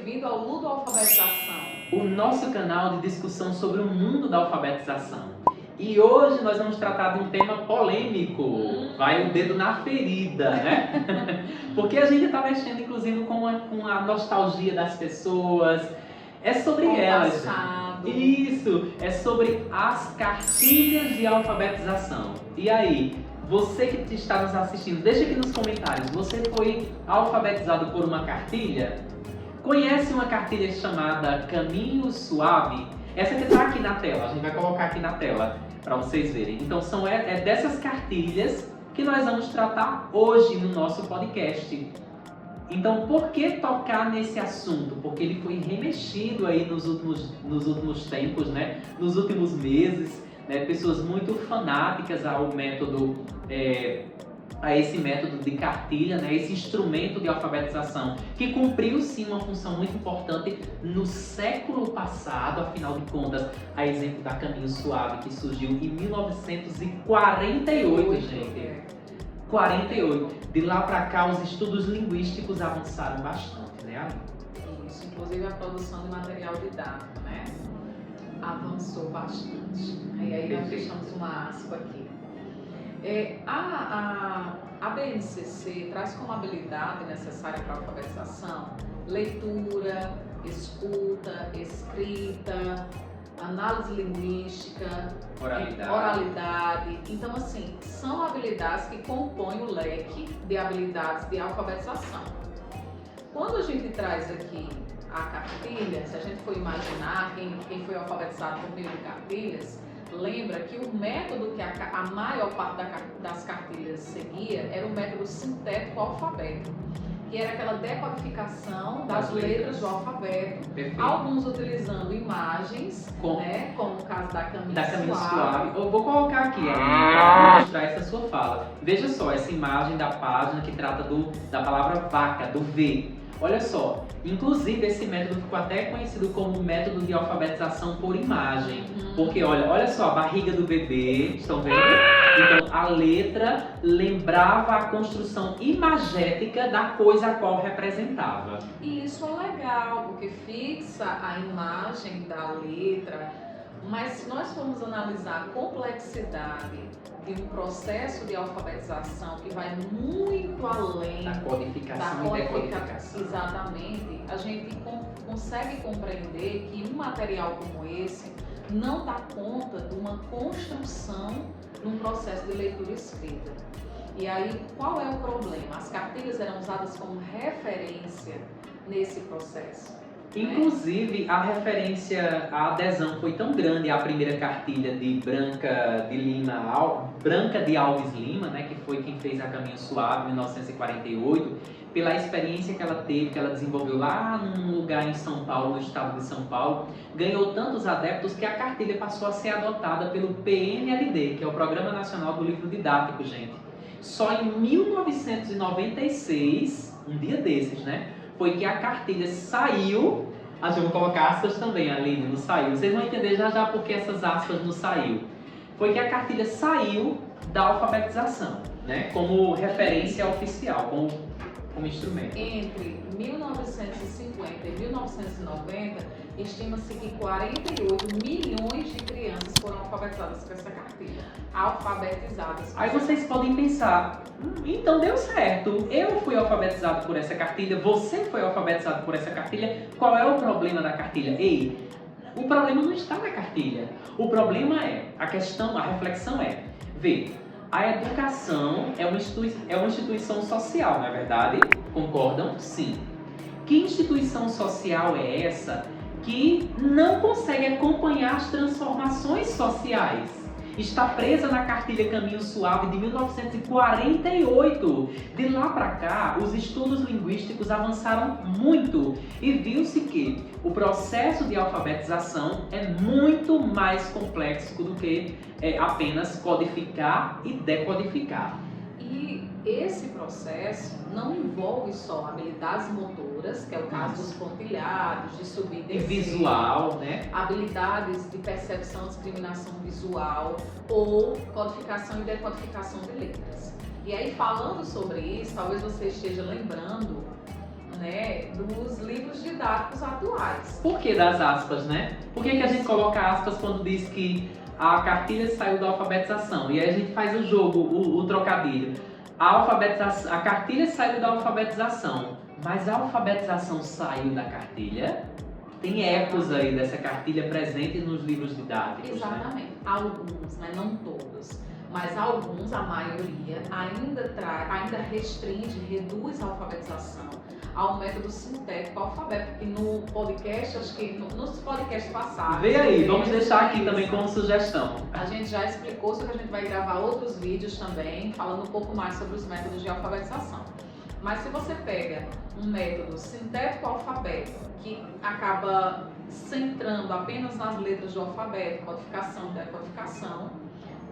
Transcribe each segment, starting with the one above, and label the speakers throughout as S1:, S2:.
S1: bem-vindo ao Ludo Alfabetização,
S2: o nosso canal de discussão sobre o mundo da alfabetização. E hoje nós vamos tratar de um tema polêmico, vai o dedo na ferida, né? Porque a gente está mexendo inclusive com a nostalgia das pessoas, é sobre
S1: com o
S2: elas.
S1: passado.
S2: Isso, é sobre as cartilhas de alfabetização. E aí, você que está nos assistindo, deixa aqui nos comentários, você foi alfabetizado por uma cartilha? Conhece uma cartilha chamada Caminho Suave? Essa que está aqui na tela, a gente vai colocar aqui na tela para vocês verem. Então é dessas cartilhas que nós vamos tratar hoje no nosso podcast. Então por que tocar nesse assunto? Porque ele foi remexido aí nos últimos tempos, né? Nos últimos meses, né? Pessoas muito fanáticas ao método, a esse método de cartilha, né? Esse instrumento de alfabetização que cumpriu sim uma função muito importante no século passado, afinal de contas, a exemplo da Caminho Suave, que surgiu em 1948, gente. 48. De lá para cá, os estudos linguísticos avançaram bastante, né, Ali?
S1: Isso, inclusive a produção de material didático, né? Avançou bastante. E aí nós deixamos uma aspa aqui. A BNCC traz como habilidade necessária para a alfabetização leitura, escuta, escrita, análise linguística, oralidade. Então, assim, são habilidades que compõem o leque de habilidades de alfabetização. Quando a gente traz aqui a cartilha, se a gente for imaginar quem foi alfabetizado por meio de cartilhas, lembra que o método que a maior parte das cartilhas seguia era o método sintético alfabético, que era aquela decodificação das letras do alfabeto.
S2: Perfeito.
S1: Alguns utilizando imagens, né, como o caso da Caminho
S2: Suave. Eu vou colocar aqui para mostrar essa sua fala. Veja só, essa imagem da página que trata da palavra vaca, do V. Olha só, inclusive esse método ficou até conhecido como método de alfabetização por imagem. Porque olha só, a barriga do bebê, estão vendo? Então a letra lembrava a construção imagética da coisa a qual representava.
S1: E isso é legal, porque fixa a imagem da letra, mas se nós formos analisar a complexidade de um processo de alfabetização que vai muito além
S2: da codificação e decodificação.
S1: Exatamente, a gente consegue compreender que um material como esse não dá conta de uma construção num processo de leitura e escrita. E aí, qual é o problema? As cartilhas eram usadas como referência nesse processo.
S2: Inclusive, a adesão foi tão grande à primeira cartilha de Branca de Alves Lima, né, que foi quem fez a Caminho Suave em 1948, pela experiência que ela teve, que ela desenvolveu lá num lugar em São Paulo, no estado de São Paulo, ganhou tantos adeptos que a cartilha passou a ser adotada pelo PNLD, que é o Programa Nacional do Livro Didático, gente. Só em 1996, um dia desses, né, foi que a cartilha saiu. Eu vou colocar aspas também, Aline, não saiu. Vocês vão entender já porque essas aspas não saiu. Foi que a cartilha saiu da alfabetização, né, como referência oficial, como instrumento.
S1: Entre 1950 e 1990, estima-se que 48 milhões de crianças foram alfabetizadas com essa cartilha.
S2: Aí vocês podem pensar, então deu certo, eu fui alfabetizado por essa cartilha, você foi alfabetizado por essa cartilha, qual é o problema da cartilha? Ei, o problema não está na cartilha, o problema a reflexão vê, a educação é uma instituição social, não é verdade? Concordam? Sim. Que instituição social é essa que não consegue acompanhar as transformações sociais? Está presa na cartilha Caminho Suave de 1948. De lá para cá, os estudos linguísticos avançaram muito e viu-se que o processo de alfabetização é muito mais complexo do que apenas codificar e decodificar.
S1: E esse processo não envolve só habilidades motoras, que é o caso dos pontilhados, de subir e descer,
S2: visual, né?
S1: Habilidades de percepção e discriminação visual, ou codificação e decodificação de letras. E aí, falando sobre isso, talvez você esteja lembrando, né, dos livros didáticos didáticos atuais.
S2: Por que das aspas, né? Por que a gente coloca aspas quando diz que a cartilha saiu da alfabetização? E aí a gente faz o jogo, o trocadilho. A cartilha saiu da alfabetização, mas a alfabetização saiu da cartilha? Tem ecos aí dessa cartilha presente nos livros didáticos,
S1: Exatamente. Né? Alguns, né? Não todos. Mas alguns, a maioria, ainda restringe, reduz a alfabetização ao método sintético alfabético, que no podcast, acho que nos podcasts passados...
S2: Vê aí, vamos deixar aqui também como sugestão.
S1: A gente já explicou, só que a gente vai gravar outros vídeos também, falando um pouco mais sobre os métodos de alfabetização. Mas se você pega um método sintético alfabético, que acaba centrando apenas nas letras do alfabeto, codificação e decodificação,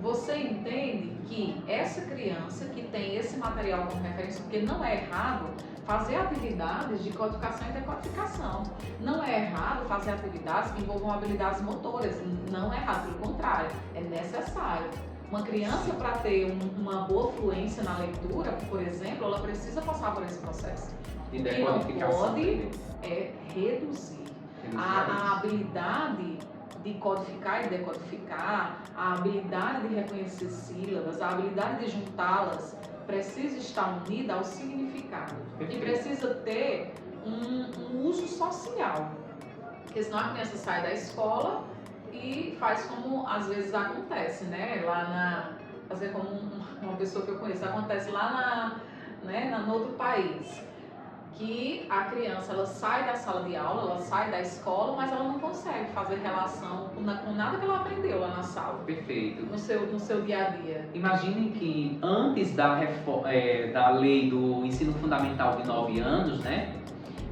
S1: você entende que essa criança que tem esse material como referência, porque não é errado fazer atividades de codificação e decodificação. Não é errado fazer atividades que envolvam habilidades motoras. Não é errado, pelo contrário, é necessário. Uma criança, para ter uma boa fluência na leitura, por exemplo, ela precisa passar por esse processo.
S2: E
S1: o que não pode é reduzir a habilidade de codificar e decodificar, a habilidade de reconhecer sílabas, a habilidade de juntá-las, precisa estar unida ao significado. E precisa ter um uso social. Porque senão a criança sai da escola e faz como às vezes acontece, né? Fazer como uma pessoa que eu conheço, acontece lá no outro país. Que a criança, ela sai da sala de aula, ela sai da escola, mas ela não consegue fazer relação com nada que ela aprendeu lá na sala.
S2: Perfeito.
S1: No seu dia a dia.
S2: Imaginem que antes da lei do ensino fundamental de 9 anos, né?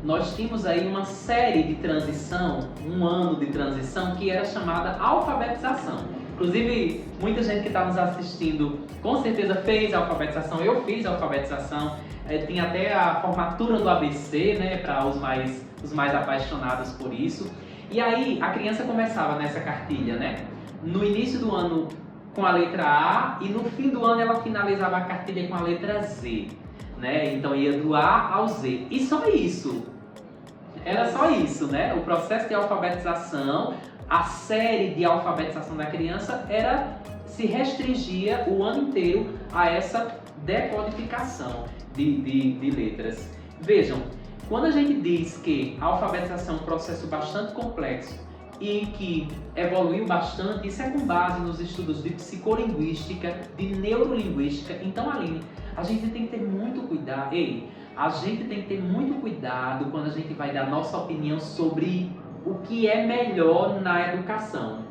S2: Nós tínhamos aí uma série de transição, um ano de transição, que era chamada alfabetização. Inclusive, muita gente que está nos assistindo com certeza fez a alfabetização. Eu fiz a alfabetização. Tinha até a formatura do ABC, né, para os mais apaixonados por isso. E aí a criança começava nessa cartilha, né? No início do ano com a letra A e no fim do ano ela finalizava a cartilha com a letra Z, né? Então ia do A ao Z. E só isso. Era só isso, né? O processo de alfabetização, a série de alfabetização da criança se restringia o ano inteiro a essa decodificação de letras. Vejam, quando a gente diz que a alfabetização é um processo bastante complexo e que evoluiu bastante, isso é com base nos estudos de psicolinguística, de neurolinguística. Então, Aline, a gente tem que ter muito cuidado. A gente tem que ter muito cuidado quando a gente vai dar nossa opinião sobre o que é melhor na educação.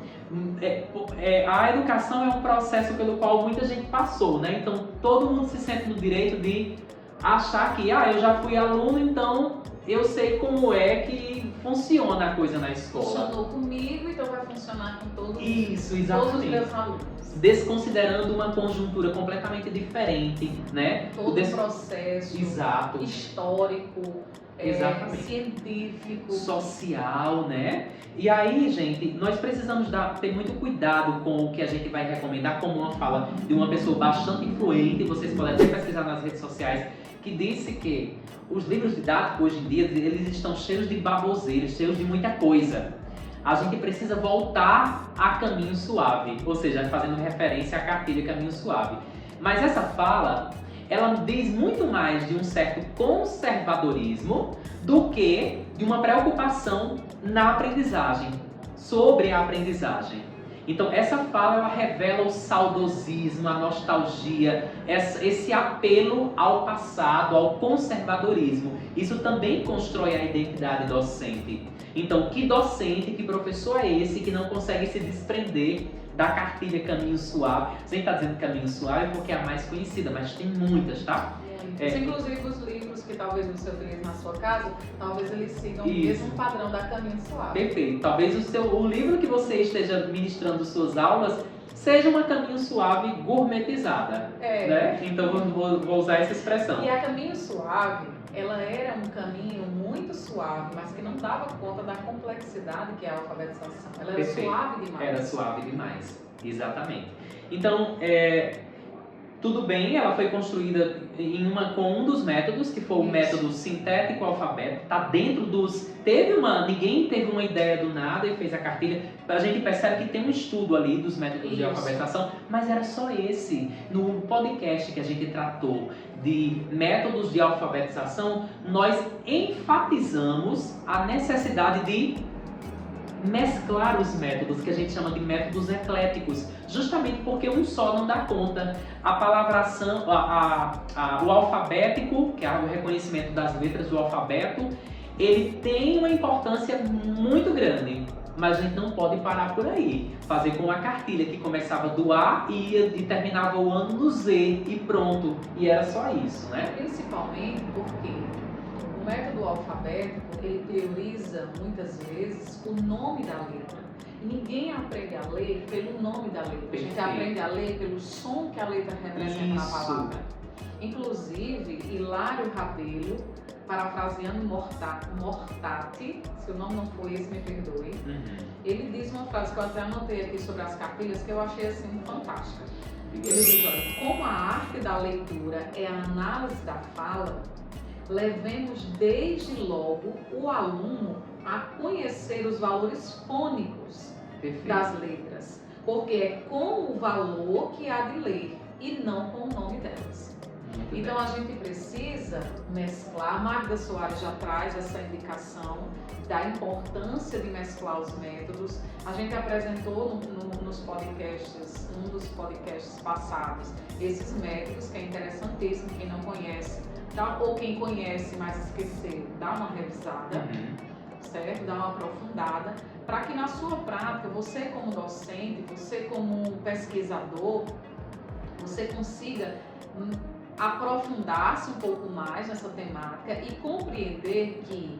S2: A educação é um processo pelo qual muita gente passou, né? Então todo mundo se sente no direito de achar que eu já fui aluno, então eu sei como é que funciona a coisa na escola.
S1: Funcionou comigo, então vai funcionar com todos os meus alunos.
S2: Desconsiderando uma conjuntura completamente diferente, né?
S1: Todo o processo
S2: Exato.
S1: Histórico,
S2: exatamente.
S1: Científico,
S2: social, né? E aí, gente, nós precisamos ter muito cuidado com o que a gente vai recomendar, como uma fala de uma pessoa bastante influente, vocês podem até pesquisar nas redes sociais, que disse que os livros didáticos hoje em dia, eles estão cheios de baboseiros, cheios de muita coisa. A gente precisa voltar a Caminho Suave, ou seja, fazendo referência à cartilha Caminho Suave. Mas essa fala, ela diz muito mais de um certo conservadorismo do que de uma preocupação na aprendizagem, sobre a aprendizagem. Então essa fala, ela revela o saudosismo, a nostalgia, esse apelo ao passado, ao conservadorismo. Isso também constrói a identidade docente. Então, que docente, que professor é esse que não consegue se desprender da cartilha Caminho Suave? Você está dizendo Caminho Suave porque é a mais conhecida, mas tem muitas, tá?
S1: Inclusive os livros que talvez você utilize na sua casa, talvez eles sigam o mesmo padrão da Caminho Suave.
S2: Perfeito. Talvez o livro que você esteja ministrando suas aulas seja uma Caminho Suave gourmetizada, né? Então vou usar essa expressão.
S1: E a Caminho Suave, ela era um caminho muito suave, mas que não dava conta da complexidade que é a alfabetização. Ela era suave demais.
S2: Era suave demais, exatamente. Então, Tudo bem, ela foi construída com um dos métodos, que foi o método sintético alfabeto. Tá dentro dos... Ninguém teve uma ideia do nada e fez a cartilha. A gente percebe que tem um estudo ali dos métodos de alfabetização, mas era só esse. No podcast que a gente tratou de métodos de alfabetização, nós enfatizamos a necessidade de mesclar os métodos, que a gente chama de métodos ecléticos, justamente porque um só não dá conta. A palavração, o alfabético, que é o reconhecimento das letras do alfabeto, ele tem uma importância muito grande, mas a gente não pode parar por aí. Fazer com a cartilha que começava do A e terminava o ano no Z e pronto. E era só isso, né?
S1: Principalmente porque o método alfabético, ele prioriza muitas vezes o nome da letra. Ninguém aprende a ler pelo nome da letra. A gente aprende a ler pelo som que a letra representa na palavra. Inclusive, Hilário Rabelo, parafraseando Mortati, se o nome não foi esse, me perdoe, ele diz uma frase que eu até anotei aqui sobre as cartilhas, que eu achei assim fantástica. Ele diz, olha, como a arte da leitura é a análise da fala, levemos desde logo o aluno a conhecer os valores fônicos das letras, porque é com o valor que há de ler e não com o nome delas. Então a gente precisa mesclar. A Magda Soares já traz essa indicação da importância de mesclar os métodos. A gente apresentou nos podcasts, num dos podcasts passados, esses métodos, que é interessantíssimo. Quem não conhece, ou quem conhece, mas esqueceu, dá uma revisada, certo? Dá uma aprofundada, para que na sua prática, você como docente, você como pesquisador, você consiga aprofundar-se um pouco mais nessa temática e compreender que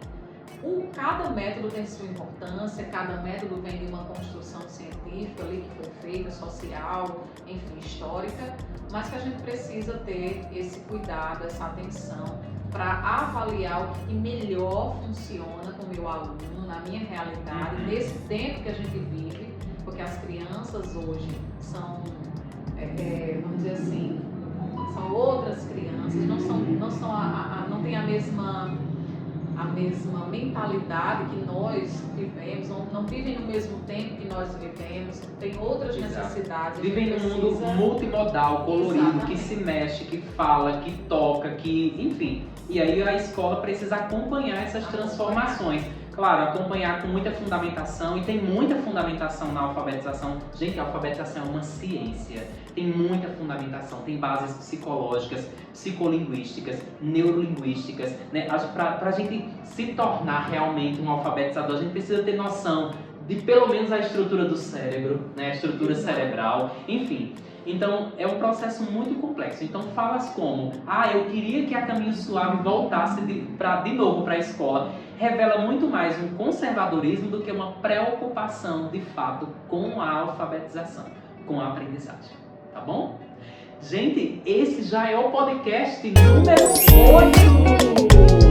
S1: cada método tem sua importância, cada método vem de uma construção científica ali que foi feita, social, enfim, histórica, mas que a gente precisa ter esse cuidado, essa atenção para avaliar o que melhor funciona com o meu aluno, na minha realidade, nesse tempo que a gente vive, porque as crianças hoje são, vamos dizer assim, são outras crianças, não têm a mesma mentalidade que nós vivemos, não vivem no mesmo tempo que nós vivemos, tem outras necessidades.
S2: Vivem num mundo multimodal, colorido, que se mexe, que fala, que toca, enfim. E aí a escola precisa acompanhar essas transformações. Claro, acompanhar com muita fundamentação, e tem muita fundamentação na alfabetização. Gente, a alfabetização é uma ciência, tem muita fundamentação, tem bases psicológicas, psicolinguísticas, neurolinguísticas, né? Para a gente se tornar realmente um alfabetizador, a gente precisa ter noção de pelo menos a estrutura do cérebro, né? A estrutura cerebral, enfim. Então, é um processo muito complexo. Então, falas como, eu queria que a Caminho Suave voltasse de novo para a escola, revela muito mais um conservadorismo do que uma preocupação, de fato, com a alfabetização, com a aprendizagem. Tá bom? Gente, esse já é o podcast número 8!